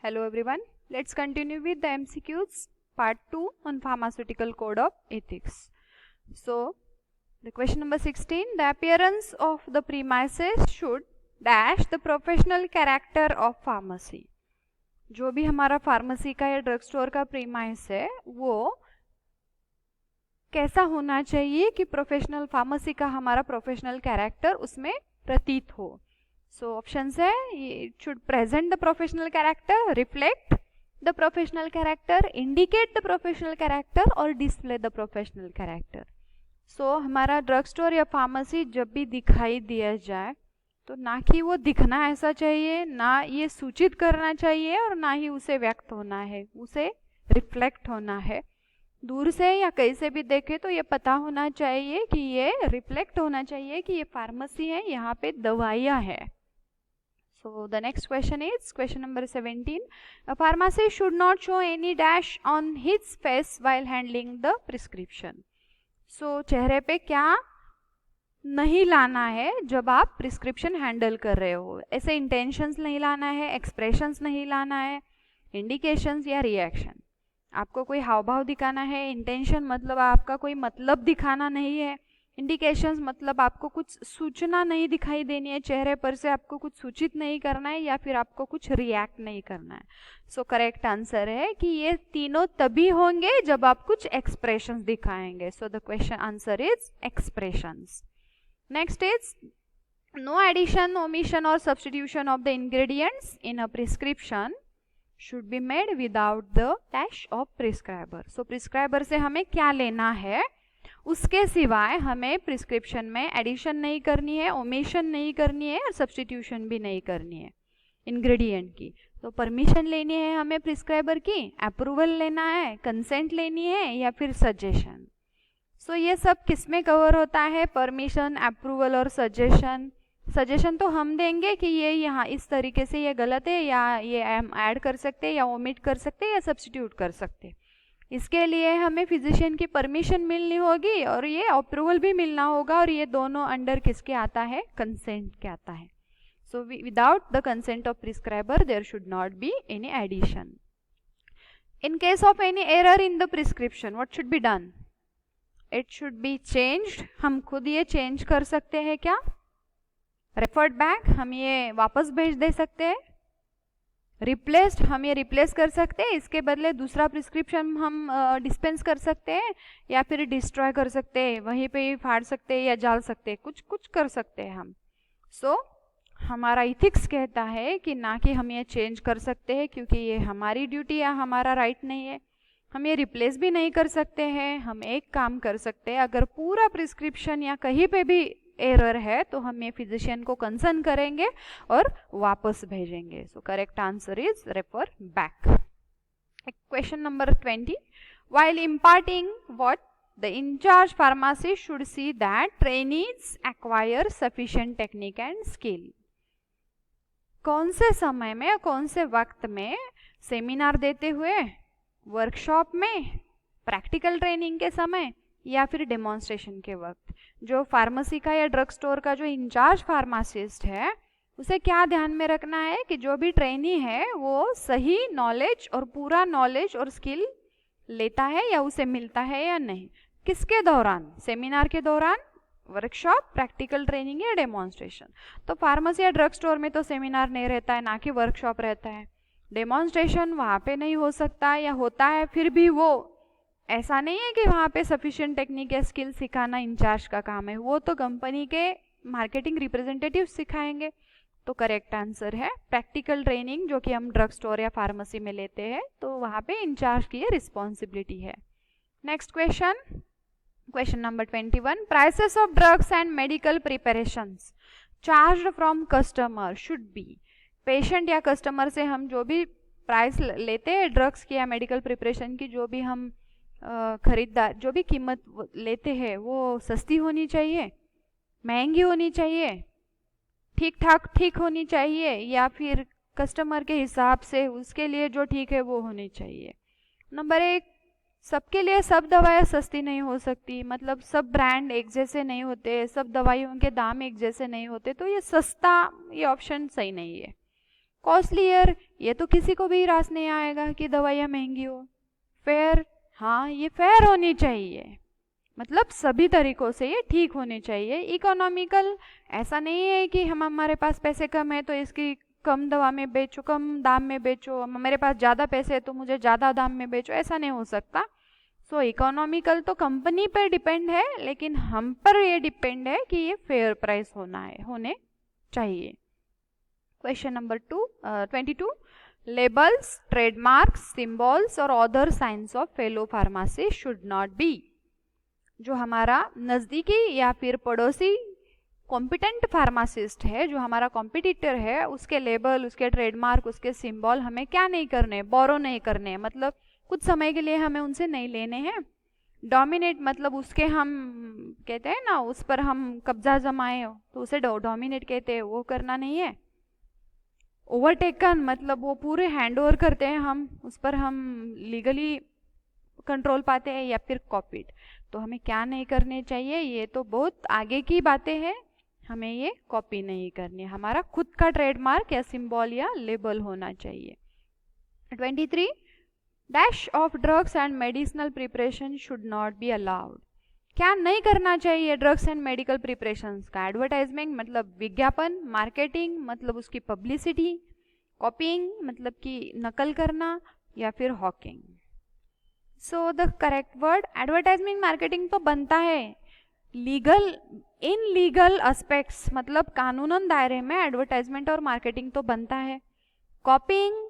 Hello everyone, let's continue with the MCQs part 2 on pharmaceutical code of ethics. So, the question number 16, the appearance of the premises should dash the professional character of pharmacy. जो भी हमारा pharmacy का या drug store का premise है वो कैसा होना चाहिए कि प्रोफेशनल फार्मेसी का हमारा प्रोफेशनल कैरेक्टर उसमें प्रतीत हो. So options है, it should present the professional character, reflect the professional character, indicate the professional character और display the professional character. So हमारा ड्रग स्टोर या फार्मेसी जब भी दिखाई दिया जाए तो ना कि वो दिखना ऐसा चाहिए, ना ये सूचित करना चाहिए और ना ही उसे व्यक्त होना है, उसे रिफ्लेक्ट होना है. दूर से या कहीं से भी देखे तो ये पता होना चाहिए कि ये रिफ्लेक्ट होना चाहिए कि ये फार्मेसी है, यहाँ पे दवाइयाँ है. So the next question is question number 17. A pharmacist should not show any dash on his face while handling the prescription. So चेहरे पे क्या नहीं लाना है जब आप प्रिस्क्रिप्शन हैंडल कर रहे हो. ऐसे इंटेंशंस नहीं लाना है, एक्सप्रेशंस नहीं लाना है, इंडिकेशंस या रिएक्शन. आपको कोई हाव भाव दिखाना है. इंटेंशन मतलब आपका कोई मतलब दिखाना नहीं है. इंडिकेशंस मतलब आपको कुछ सूचना नहीं दिखाई देनी है चेहरे पर से, आपको कुछ सूचित नहीं करना है या फिर आपको कुछ रिएक्ट नहीं करना है. सो करेक्ट आंसर है कि ये तीनों तभी होंगे जब आप कुछ एक्सप्रेशंस दिखाएंगे. So the question answer is expressions. Next is no addition, omission और substitution of the ingredients in a prescription should be made without the dash of prescriber. So prescriber से हमें क्या लेना है, उसके सिवाय हमें प्रिस्क्रिप्शन में एडिशन नहीं करनी है, ओमिशन नहीं करनी है और सब्स्टिट्यूशन भी नहीं करनी है इंग्रेडिएंट की. तो परमिशन लेनी है हमें प्रिस्क्राइबर की, अप्रूवल लेना है, कंसेंट लेनी है या फिर सजेशन. सो ये सब किस में कवर होता है, परमिशन, अप्रूवल और सजेशन. सजेशन तो हम देंगे कि ये यहाँ इस तरीके से ये गलत है या ये हम ऐड कर सकते हैं या ओमिट कर सकते हैं या सब्स्टिट्यूट कर सकते हैं. इसके लिए हमें फिजिशियन की परमिशन मिलनी होगी और ये अप्रूवल भी मिलना होगा और ये दोनों अंडर किसके आता है, कंसेंट के आता है. So without the consent of prescriber there should not be any addition. In case of any error in the prescription what should be done, it should be changed. हम खुद ये चेंज कर सकते हैं क्या, रेफर्ड बैक, हम ये वापस भेज दे सकते हैं. रिप्लेस्ड, हम ये रिप्लेस कर सकते हैं, इसके बदले दूसरा प्रिस्क्रिप्शन हम डिस्पेंस कर सकते हैं या फिर डिस्ट्रॉय कर सकते हैं, वहीं पे ही फाड़ सकते हैं या जाल सकते हैं, कुछ कुछ कर सकते हैं हम. सो हमारा इथिक्स कहता है कि ना कि हम ये चेंज कर सकते हैं क्योंकि ये हमारी ड्यूटी या हमारा राइट नहीं है. हम ये रिप्लेस भी नहीं कर सकते हैं. हम एक काम कर सकते हैं, अगर पूरा प्रिस्क्रिप्शन या कहीं पे भी एरर है तो हम ये फिजिशियन को कंसर्न करेंगे और वापस भेजेंगे. So correct answer is refer back. Question number 20. While imparting what the incharge pharmacist should see that trainees acquire sufficient technique and skill. कौन से समय में, कौन से वक्त में, सेमिनार देते हुए, वर्कशॉप में, प्रैक्टिकल ट्रेनिंग के समय या फिर डेमोन्स्ट्रेशन के वक्त. जो फार्मेसी का या ड्रग स्टोर का जो इंचार्ज फार्मासिस्ट है उसे क्या ध्यान में रखना है कि जो भी ट्रेनी है वो सही नॉलेज और पूरा नॉलेज और स्किल लेता है या उसे मिलता है या नहीं. किसके दौरान, सेमिनार के दौरान, वर्कशॉप, प्रैक्टिकल ट्रेनिंग या डेमोन्स्ट्रेशन. तो फार्मेसी या ड्रग स्टोर में तो सेमिनार नहीं रहता है, ना कि वर्कशॉप रहता है. डेमोन्स्ट्रेशन वहाँ पे नहीं हो सकता या होता है फिर भी वो ऐसा नहीं है कि वहाँ पे सफिशिएंट टेक्निक या स्किल सिखाना इंचार्ज का काम है, वो तो कंपनी के मार्केटिंग रिप्रेजेंटेटिव सिखाएंगे. तो करेक्ट आंसर है प्रैक्टिकल ट्रेनिंग जो कि हम ड्रग स्टोर या फार्मेसी में लेते हैं, तो वहाँ पे इंचार्ज की रिस्पॉन्सिबिलिटी है. Next question, question number 21. Prices of drugs and medical preparations charged from customer should be. Patient या कस्टमर से हम जो भी प्राइस लेते हैं ड्रग्स की या मेडिकल प्रिपरेशन की, जो भी हम खरीदार जो भी कीमत लेते हैं वो सस्ती होनी चाहिए, महंगी होनी चाहिए, ठीक ठाक ठीक होनी चाहिए या फिर कस्टमर के हिसाब से उसके लिए जो ठीक है वो होनी चाहिए. नंबर 1, सबके लिए सब दवाएं सस्ती नहीं हो सकती, मतलब सब ब्रांड एक जैसे नहीं होते, सब दवाइयों के दाम एक जैसे नहीं होते, तो ये सस्ता, ये ऑप्शन सही नहीं है. कॉस्टलियर, ये तो किसी को भी रास नहीं आएगा कि दवाइयाँ महंगी हो। फेयर, हाँ ये फेयर होनी चाहिए, मतलब सभी तरीकों से ये ठीक होनी चाहिए। इकोनॉमिकल, ऐसा नहीं है कि हमारे पास पैसे कम है तो इसकी कम दवा में बेचो, कम दाम में बेचो, मेरे पास ज़्यादा पैसे है तो मुझे ज़्यादा दाम में बेचो, ऐसा नहीं हो सकता। सो इकोनॉमिकल तो कंपनी पर डिपेंड है, लेकिन हम पर ये डिपेंड है कि ये फेयर प्राइस होने चाहिए। Question number 22, labels, trademarks, symbols और other signs of fellow pharmacy should not be. जो हमारा नज़दीकी या फिर पड़ोसी कॉम्पिटेंट फार्मासिस्ट है, जो हमारा कॉम्पिटिटर है, उसके लेबल, उसके ट्रेडमार्क, उसके सिंबल हमें क्या नहीं करने, बोरो नहीं करने, मतलब कुछ समय के लिए हमें उनसे नहीं लेने हैं। डोमिनेट मतलब उसके हम कहते हैं ना, उस पर हम कब्जा जमाए तो उसे डोमिनेट कहते हैं, वो करना नहीं है। ओवरटेकन मतलब वो पूरे हैंड ओवर करते हैं, हम उस पर हम लीगली कंट्रोल पाते हैं, या फिर कॉपीड। तो हमें क्या नहीं करने चाहिए, ये तो बहुत आगे की बातें हैं, हमें ये कॉपी नहीं करनी, हमारा खुद का ट्रेडमार्क या सिंबल या लेबल होना चाहिए। 23, dash of drugs and medicinal preparation should not be allowed. क्या नहीं करना चाहिए ड्रग्स एंड मेडिकल प्रिपरेशंस का? एडवर्टाइजमेंट मतलब विज्ञापन, मार्केटिंग मतलब उसकी पब्लिसिटी, कॉपीइंग मतलब कि नकल करना, या फिर Hawking. So the correct word, advertisement marketing तो बनता है, लीगल इन लीगल एस्पेक्ट्स मतलब कानूनन दायरे में एडवर्टाइजमेंट और मार्केटिंग तो बनता है। कॉपीइंग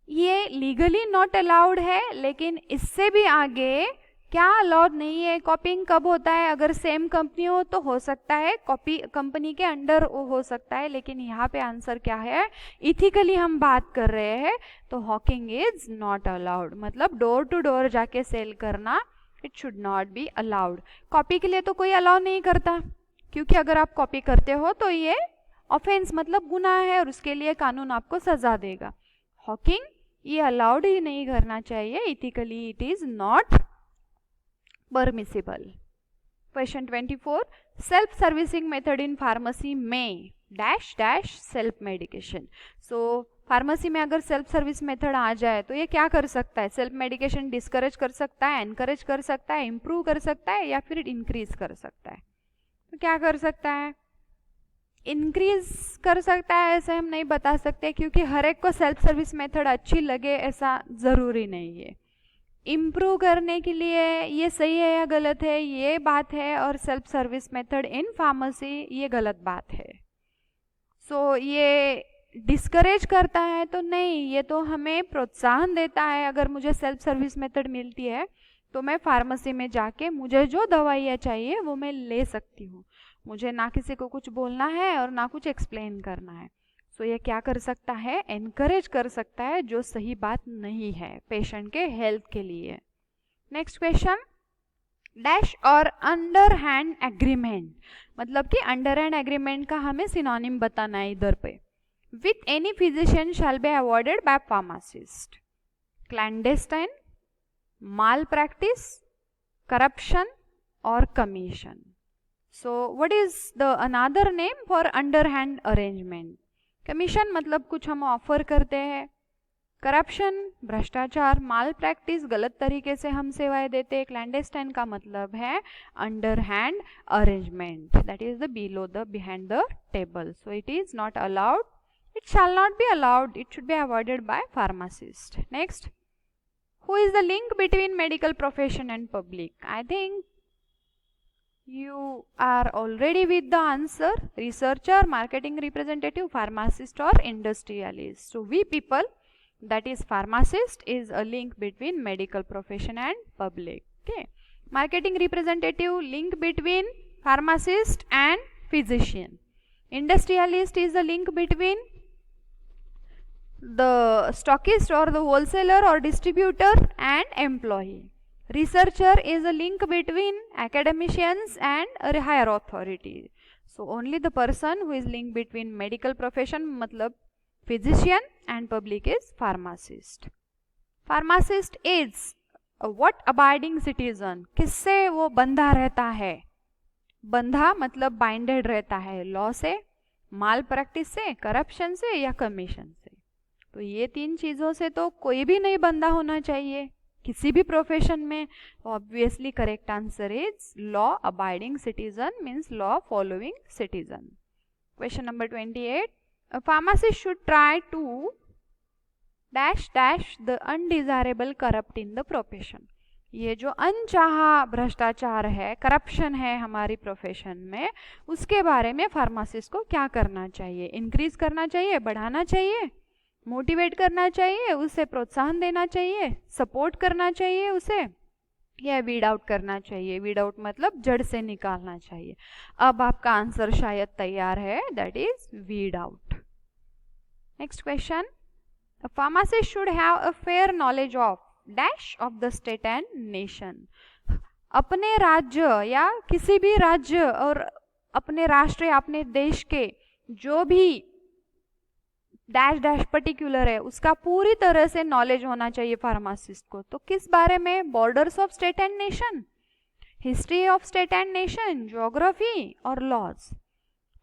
ये लीगली नॉट अलाउड है, लेकिन इससे भी आगे क्या अलाउड नहीं है? कॉपीइंग कब होता है? अगर सेम कंपनी हो सकता है, कॉपी कंपनी के अंडर हो सकता है, लेकिन यहाँ पे आंसर क्या है? इथिकली हम बात कर रहे हैं, तो हॉकिंग इज नॉट अलाउड, मतलब डोर टू डोर जाके सेल करना, it should not be allowed. Copy के लिए तो कोई अलाउ नहीं करता, क्योंकि अगर आप कॉपी करते हो तो ये ऑफेंस मतलब गुनाह है और उसके लिए कानून आपको सजा देगा। हॉकिंग ये अलाउड ही नहीं करना चाहिए, ethically it is not permissible. Question 24, self servicing method in pharmacy may dash dash self medication. So pharmacy में अगर सेल्फ सर्विस मेथड आ जाए तो ये क्या कर सकता है? सेल्फ मेडिकेशन डिस्करेज कर सकता है, एनकरेज कर सकता है, इम्प्रूव कर सकता है, या फिर इंक्रीज कर सकता है। तो क्या कर सकता है? इंक्रीज कर सकता है, ऐसे हम नहीं बता सकते, क्योंकि हर एक को सेल्फ सर्विस मेथड अच्छी लगे ऐसा ज़रूरी नहीं है। इम्प्रूव करने के लिए ये सही है या गलत है, ये बात है, और self service method in pharmacy ये गलत बात है। सो ये डिस्करेज करता है तो नहीं, ये तो हमें प्रोत्साहन देता है। अगर मुझे सेल्फ सर्विस मेथड मिलती है तो मैं फार्मेसी में जाके मुझे जो दवाइयाँ चाहिए वो मैं ले सकती हूँ, मुझे ना किसी को कुछ बोलना है और ना कुछ एक्सप्लेन करना है। सो ये क्या कर सकता है? एनकरेज कर सकता है, जो सही बात नहीं है पेशेंट के हेल्थ के लिए। नेक्स्ट क्वेश्चन, डैश और अंडर हैंड एग्रीमेंट मतलब कि अंडर हैंड एग्रीमेंट का हमें सिनोनिम बताना है इधर पे। With any physician shall be awarded by pharmacist, clandestine, malpractice, corruption और commission. So what is the another name for under hand arrangement? Commission मतलब कुछ हम ऑफर करते हैं, करप्शन भ्रष्टाचार, माल प्रैक्टिस गलत तरीके से हम सेवाएं देते हैं, क्लैंडेस्टाइन का मतलब है under hand arrangement, that is the below the behind the table. So it is not allowed, it shall not be allowed, it should be avoided by pharmacist. Next, who is the link between medical profession and public? I think you are already with the answer, researcher, marketing representative, pharmacist or industrialist. So we people, that is pharmacist, is a link between medical profession and public. Okay, marketing representative, link between pharmacist and physician. Industrialist is a link between the stockist or the wholesaler or distributor and employee. Researcher is a link between academicians and a higher authority. So only the person who is linked between medical profession मतलब physician and public is pharmacist. Pharmacist is a what abiding citizen? किससे वो बंधा रहता है? बंधा मतलब binded रहता है लॉ से, माल प्रैक्टिस से, करप्शन से या कमीशन से। तो ये 3 चीज़ों से तो कोई भी नहीं बंधा होना चाहिए किसी भी प्रोफेशन में। Obviously correct answer is law abiding citizen means law following citizen. Question number 28, a pharmacist should try to dash dash the undesirable corrupt in the profession। ये जो अनचाहा भ्रष्टाचार है, करप्शन है हमारी प्रोफेशन में, उसके बारे में फार्मासिस्ट को क्या करना चाहिए? इंक्रीज करना चाहिए, बढ़ाना चाहिए, मोटिवेट करना चाहिए, उसे प्रोत्साहन देना चाहिए, सपोर्ट करना चाहिए उसे, या वीड आउट करना चाहिए? वीड आउट मतलब जड़ से निकालना चाहिए। अब आपका आंसर शायद तैयार है, that is weed out. Next question, a pharmacist should have a fair knowledge of dash of the state and nation। अपने राज्य या किसी भी राज्य और अपने राष्ट्र या अपने देश के जो भी डैश डैश पर्टिकुलर है उसका पूरी तरह से नॉलेज होना चाहिए फार्मासिस्ट को। तो किस बारे में? Borders of state and nation, history of state and nation, geography और लॉज।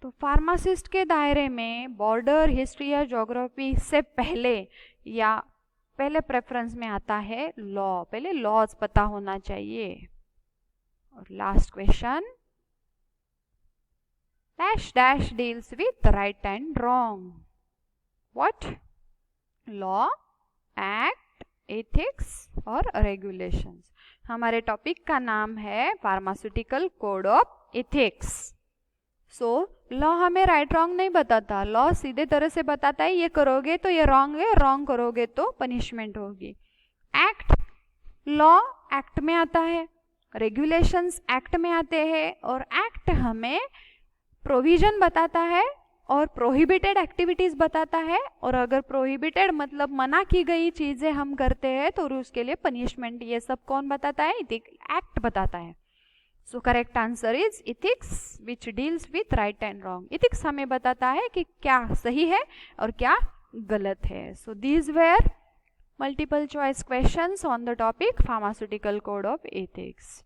तो फार्मासिस्ट के दायरे में बॉर्डर, हिस्ट्री या ज्योग्राफी से पहले या पहले प्रेफरेंस में आता है लॉ। पहले लॉज पता होना चाहिए। और last question, dash dash deals with right and wrong. What? Law, act, ethics और रेगुलेशंस। हमारे टॉपिक का नाम है pharmaceutical code of ethics. So law हमें राइट रॉन्ग नहीं बताता, लॉ सीधे तरह से बताता है ये करोगे तो ये रॉन्ग है, रॉन्ग करोगे तो पनिशमेंट होगी। एक्ट, लॉ एक्ट में आता है, रेगुलेशंस एक्ट में आते हैं, और एक्ट हमें प्रोविजन बताता है और प्रोहिबिटेड एक्टिविटीज बताता है। और अगर प्रोहिबिटेड मतलब मना की गई चीजें हम करते हैं तो उसके लिए पनिशमेंट, ये सब कौन बताता है? एक्ट बताता है। सो correct answer is ethics which deals with right and wrong. Ethics हमें बताता है कि क्या सही है और क्या गलत है। So these were multiple choice questions on the topic pharmaceutical code of ethics.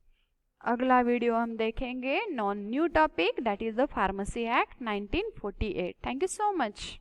अगला वीडियो हम देखेंगे non new topic, that is the pharmacy act 1948। Thank you so much.